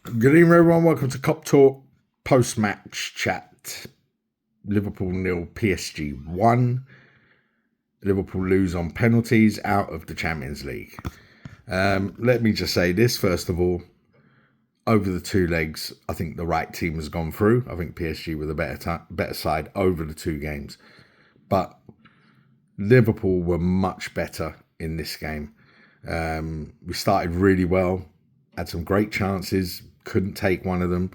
Good evening, everyone. Welcome to Cop Talk post-match chat. Liverpool nil, PSG 1. Liverpool lose on penalties, out of the Champions League. Let me just say this, first of all. Over the two legs, I think the right team has gone through. I think PSG were the better side over the two games. But Liverpool were much better in this game. We started really well, had some great chances, couldn't take one of them.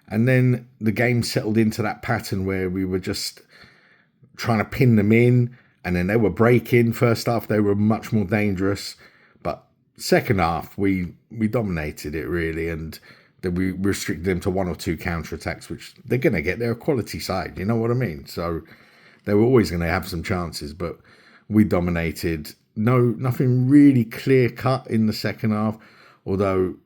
And then the game settled into that pattern where we were just trying to pin them in, and then they were breaking. First half, they were much more dangerous. But second half, we dominated it, really, and then we restricted them to one or two counter-attacks, which they're going to get. They're a quality side, you know what I mean? So they were always going to have some chances, but we dominated. Nothing really clear-cut in the second half, although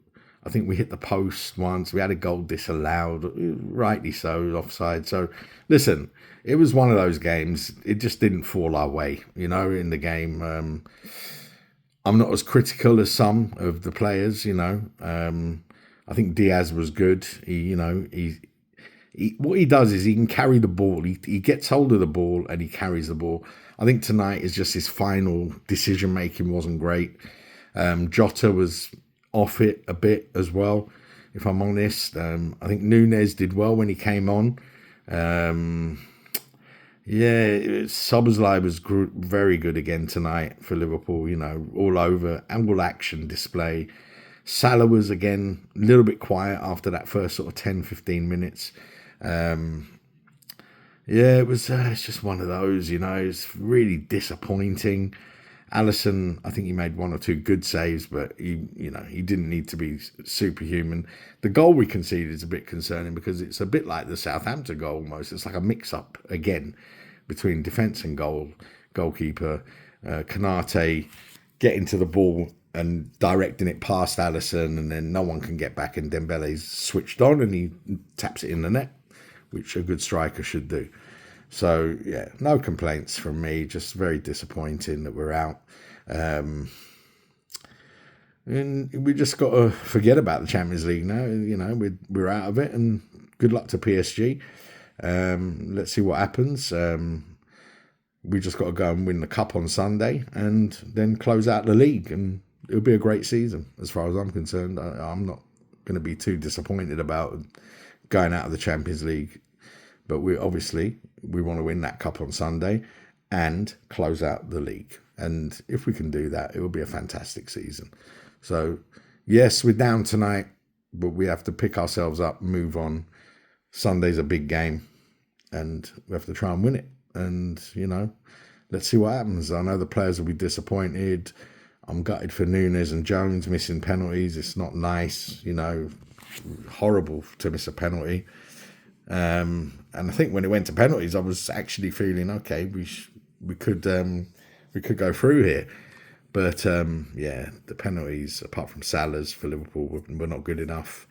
I think we hit the post once. We had a goal disallowed, rightly so, offside. So, listen, it was one of those games. It just didn't fall our way, in the game. I'm not as critical as some of the players, I think Diaz was good. What he does is he can carry the ball. He gets hold of the ball and he carries the ball. I think tonight is just his final decision-making wasn't great. Jota was off it a bit as well, if I'm honest. I think Núñez did well when he came on. Szoboszlai was very good again tonight for Liverpool, all over, all action display. Salah was, again, a little bit quiet after that first sort of 10, 15 minutes. It's just one of those, it's really disappointing. Alisson, I think he made one or two good saves, but he didn't need to be superhuman. The goal we conceded is a bit concerning because it's a bit like the Southampton goal almost. It's like a mix-up again between defence and goalkeeper. Kanate getting to the ball and directing it past Alisson, and then no one can get back, and Dembele's switched on and he taps it in the net, which a good striker should do. So, yeah, no complaints from me. Just very disappointing that we're out. And we just got to forget about the Champions League now. We're out of it, and good luck to PSG. Let's see what happens. We just got to go and win the cup on Sunday and then close out the league. And it'll be a great season as far as I'm concerned. I'm not going to be too disappointed about going out of the Champions League. But we want to win that cup on Sunday and close out the league. And if we can do that, it will be a fantastic season. So, yes, we're down tonight, but we have to pick ourselves up, move on. Sunday's a big game, and we have to try and win it. And, let's see what happens. I know the players will be disappointed. I'm gutted for Núñez and Jones missing penalties. It's not nice, horrible to miss a penalty. And I think when it went to penalties, I was actually feeling okay. We could go through here, but the penalties, apart from Salah's for Liverpool, were not good enough.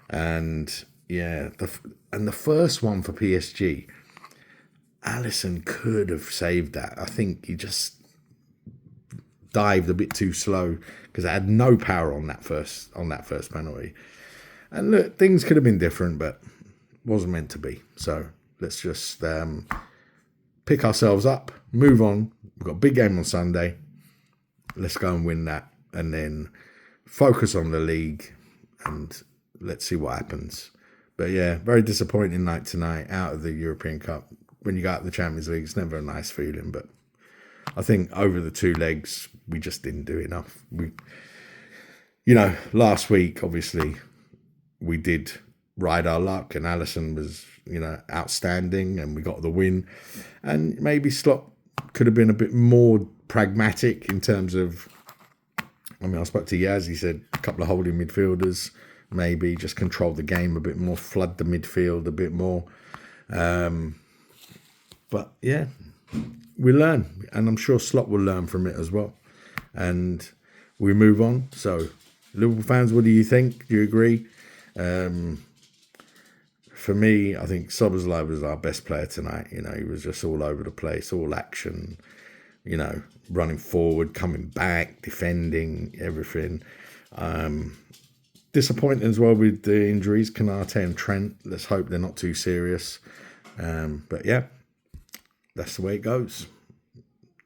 And the first one for PSG, Alisson could have saved that. I think he just dived a bit too slow because it had no power on that first penalty. And look, things could have been different, but wasn't meant to be. So let's just pick ourselves up, move on. We've got a big game on Sunday. Let's go and win that, and then focus on the league, and let's see what happens. But yeah, very disappointing night tonight out of the European Cup. When you go out of the Champions League, it's never a nice feeling, but I think over the two legs, we just didn't do enough. Last week, obviously, we did ride our luck, and Alisson was, outstanding, and we got the win. And maybe Slot could have been a bit more pragmatic in terms of, I spoke to Yaz, he said a couple of holding midfielders, maybe just control the game a bit more, flood the midfield a bit more. But yeah, we learn, and I'm sure Slot will learn from it as well. And we move on. So, Liverpool fans, what do you think? Do you agree? For me, I think Szoboszlai was our best player tonight. He was just all over the place, all action, running forward, coming back, defending, everything. disappointing as well with the injuries, Canate and Trent. Let's hope they're not too serious. But yeah, that's the way it goes.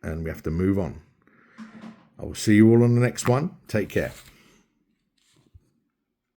And we have to move on. I will see you all on the next one. Take care.